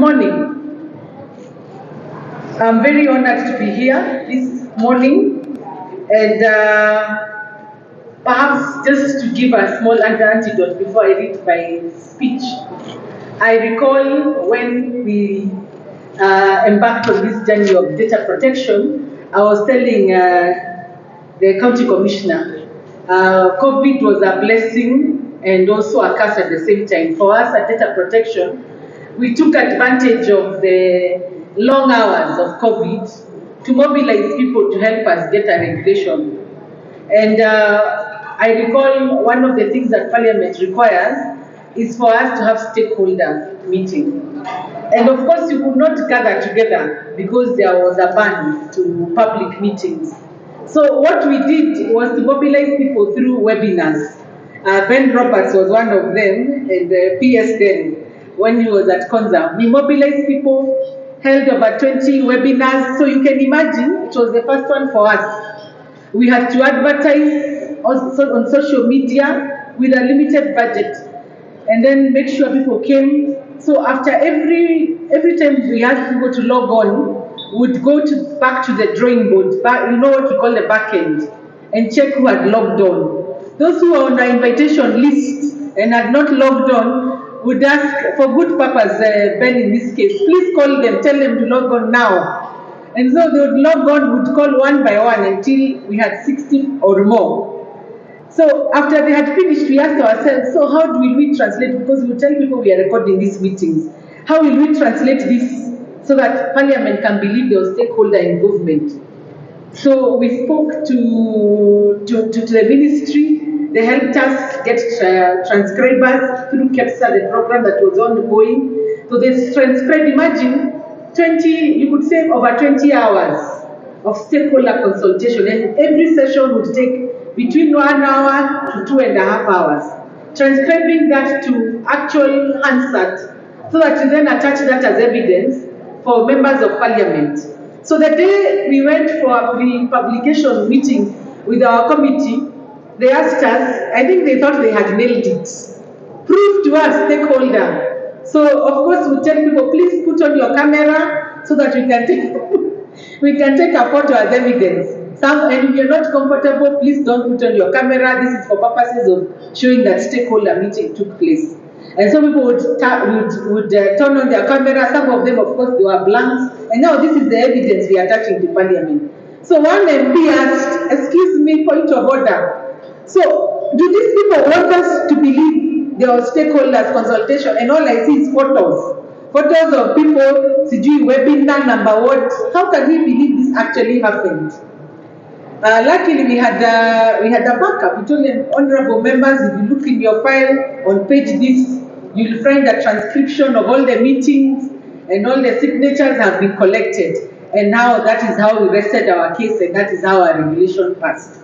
morning. I'm very honored to be here this morning, and perhaps just to give a small antidote before I read my speech. I recall when we embarked on this journey of data protection, I was telling the county commissioner, COVID was a blessing and also a curse at the same time. For us at data protection, we took advantage of the long hours of COVID to mobilize people to help us get a regulation. And I recall one of the things that Parliament requires is for us to have stakeholder meeting. And of course, you could not gather together because there was a ban to public meetings. So what we did was to mobilize people through webinars. Ben Roberts was one of them, and PS then, when he was at Comm'r. We mobilized people, held over 20 webinars. So you can imagine, it was the first one for us. We had to advertise also on social media with a limited budget, and then make sure people came. So after every time we asked people to log on, we'd go back to the drawing board, you know what we call the back end, and check who had logged on. Those who were on the invitation list and had not logged on would ask, for good purpose, Ben in this case, please call them, tell them to log on now. And so they would log on, would call one by one until we had 60 or more. So after they had finished, we asked ourselves, so how will we translate? Because we tell people we are recording these meetings. How will we translate this so that Parliament can believe they are stakeholder in government? So we spoke to the ministry. They helped us get transcribers through Kassait, the program that was ongoing. So they transcribed, imagine, 20, you could say over 20 hours of stakeholder consultation. And every session would take between 1 hour to 2.5 hours. Transcribing that to actual Hansard, so that you then attach that as evidence for members of Parliament. So the day we went for a pre-publication meeting with our committee, they asked us, I think they thought they had nailed it. Prove to us, stakeholder. So of course we tell people, please put on your camera so that we can take a photo as evidence. And if you're not comfortable, please don't put on your camera. This is for purposes of showing that stakeholder meeting took place. And some people would turn on their camera. Some of them, of course, they were blanks. And now this is the evidence we are attaching to Parliament. So one MP asked, excuse me, point of order. So do these people want us to believe there was stakeholders consultation and all I see is photos? Photos of people, webinar number what? How can we believe this actually happened? Luckily, we had a backup. We told them, honorable members, if you look in your file on page this, you'll find a transcription of all the meetings and all the signatures have been collected. And now that is how we rested our case, and that is how our regulation passed.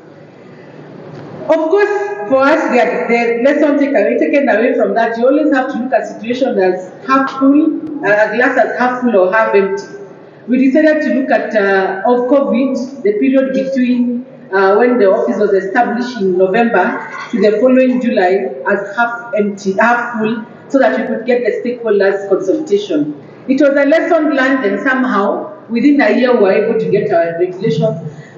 Of course, for us, the lesson taken away from that, you always have to look at situations as half full, a glass as half full or half empty. We decided to look at, of COVID, the period between when the office was established in November to the following July as half empty, half full, so that we could get the stakeholders consultation. It was a lesson learned, and somehow, within a year, we were able to get our regulations.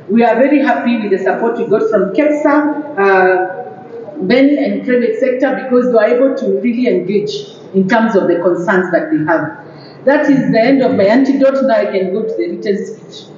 We are very happy with the support we got from KEPSA, Ben and private sector, because they were able to really engage in terms of the concerns that we have. That is the end of my antidote. Now I can go to the written speech.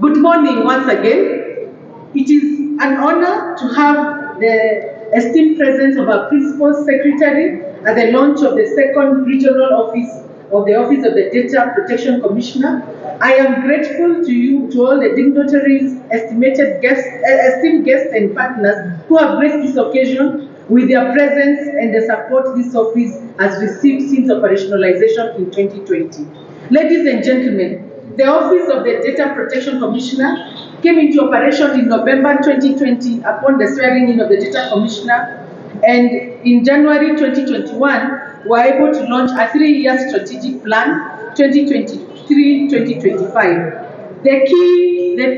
Good morning once again. It is an honor to have the esteemed presence of our Principal Secretary at the launch of the second regional office of the Office of the Data Protection Commissioner. I am grateful to you, to all the dignitaries, esteemed guests and partners who have graced this occasion with their presence and the support this office has received since operationalization in 2020. Ladies and gentlemen, the Office of the Data Protection Commissioner came into operation in November 2020 upon the swearing in of the Data Commissioner, and in January 2021, we were able to launch a 3-year strategic plan, 2023-2025. The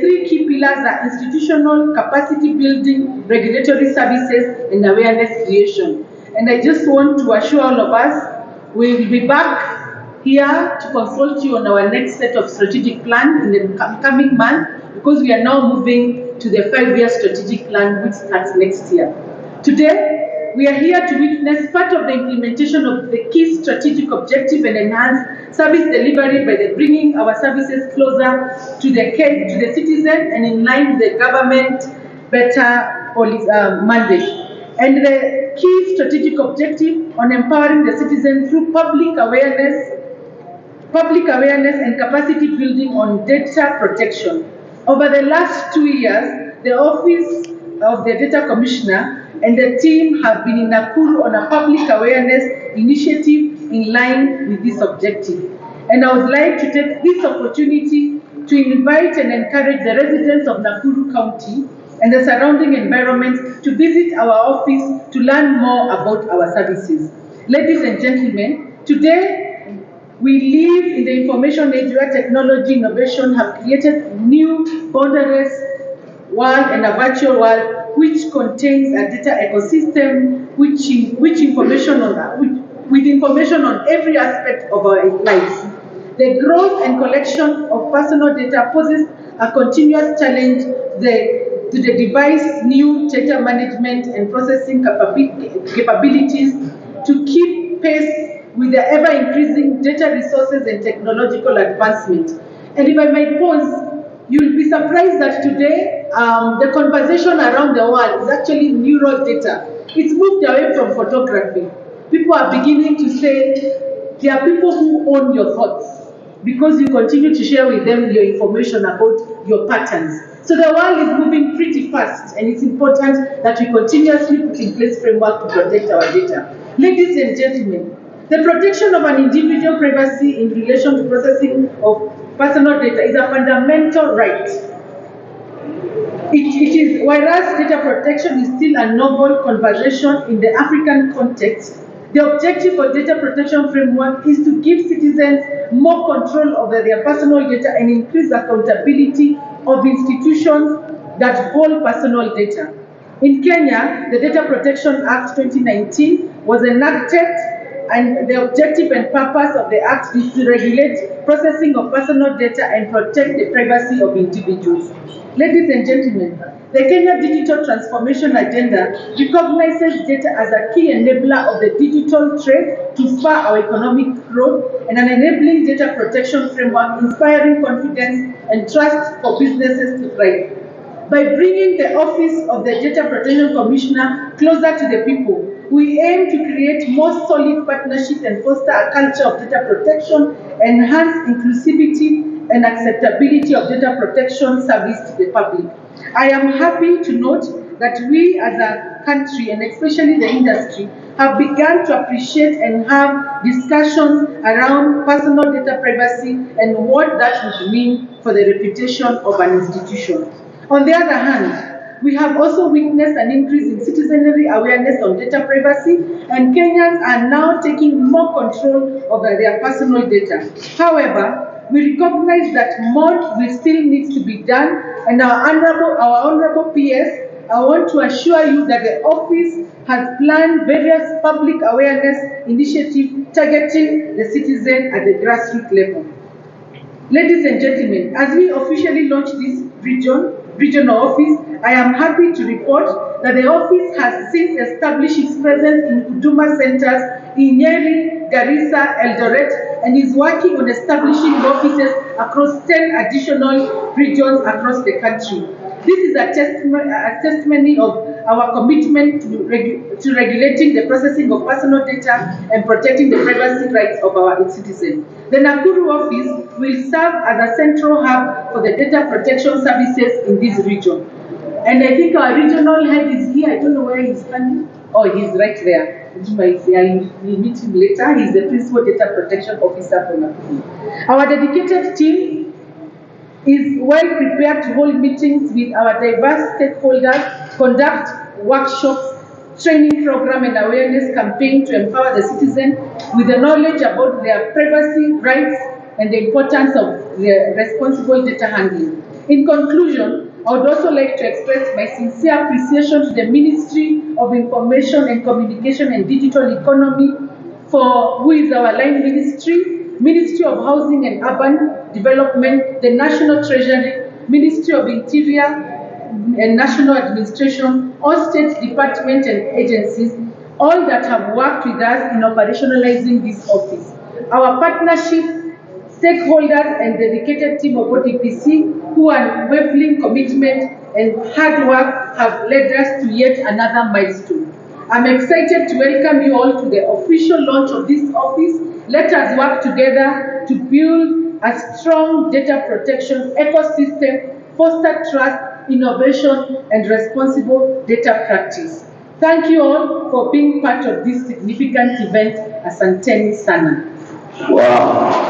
three key pillars are institutional capacity building, regulatory services, and awareness creation. And I just want to assure all of us, we will be back here to consult you on our next set of strategic plan in the coming month, because we are now moving to the 5-year strategic plan which starts next year. Today, we are here to witness part of the implementation of the key strategic objective and enhance service delivery by the bringing our services closer to the citizen and in line with the government better mandate. And the key strategic objective on empowering the citizen through public awareness and capacity building on data protection. Over the last 2 years, the Office of the Data Commissioner and the team have been in Nakuru on a public awareness initiative in line with this objective. And I would like to take this opportunity to invite and encourage the residents of Nakuru County and the surrounding environment to visit our office to learn more about our services. Ladies and gentlemen, today we live in the information age where technology innovation have created new boundaryless world and a virtual world which contains a data ecosystem with information on every aspect of our lives. The growth and collection of personal data poses a continuous challenge to the device new data management and processing capabilities to keep pace with the ever-increasing data resources and technological advancement. And if I might pause, you'll be surprised that today the conversation around the world is actually neural data. It's moved away from photography. People are beginning to say there are people who own your thoughts because you continue to share with them your information about your patterns. So the world is moving pretty fast, and it's important that we continuously put in place framework to protect our data. Ladies and gentlemen, the protection of an individual privacy in relation to processing of personal data is a fundamental right. Whereas data protection is still a novel conversation in the African context, the objective of data protection framework is to give citizens more control over their personal data and increase accountability of institutions that hold personal data. In Kenya, the Data Protection Act 2019 was enacted, and the objective and purpose of the Act is to regulate processing of personal data and protect the privacy of individuals. Ladies and gentlemen, the Kenya Digital Transformation Agenda recognizes data as a key enabler of the digital trade to spur our economic growth and an enabling data protection framework inspiring confidence and trust for businesses to thrive. By bringing the Office of the Data Protection Commissioner closer to the people, we aim to create more solid partnerships and foster a culture of data protection, enhance inclusivity and acceptability of data protection service to the public. I am happy to note that we as a country, and especially the industry, have begun to appreciate and have discussions around personal data privacy and what that would mean for the reputation of an institution. On the other hand, we have also witnessed an increase in citizenry awareness on data privacy, and Kenyans are now taking more control over their personal data. However, we recognize that more will still needs to be done, and our honorable PS, I want to assure you that the office has planned various public awareness initiatives targeting the citizen at the grassroots level. Ladies and gentlemen, as we officially launch this regional office, I am happy to report that the office has since established its presence in Huduma centers in Nyeri, Garissa, Eldoret, and is working on establishing offices across 10 additional regions across the country. This is a testimony of our commitment to regulating the processing of personal data and protecting the privacy rights of our citizens. The Nakuru office will serve as a central hub for the data protection services in this region. And I think our regional head is here. I don't know where he's standing. Oh, he's right there. We'll meet him later. He's the Principal Data Protection Officer for Nakuru. Our dedicated team is well prepared to hold meetings with our diverse stakeholders, conduct workshops, training program and awareness campaign to empower the citizen with the knowledge about their privacy rights and the importance of their responsible data handling. In conclusion, I would also like to express my sincere appreciation to the Ministry of Information and Communication and Digital Economy, who is our line ministry, Ministry of Housing and Urban Development, the National Treasury, Ministry of Interior and National Administration, all state departments and agencies, all that have worked with us in operationalizing this office. Our partnership, stakeholders and dedicated team of ODPC who are unwavering commitment and hard work have led us to yet another milestone. I'm excited to welcome you all to the official launch of this office. Let us work together to build a strong data protection ecosystem, foster trust, innovation, and responsible data practice. Thank you all for being part of this significant event. Asanteni sana. Wow.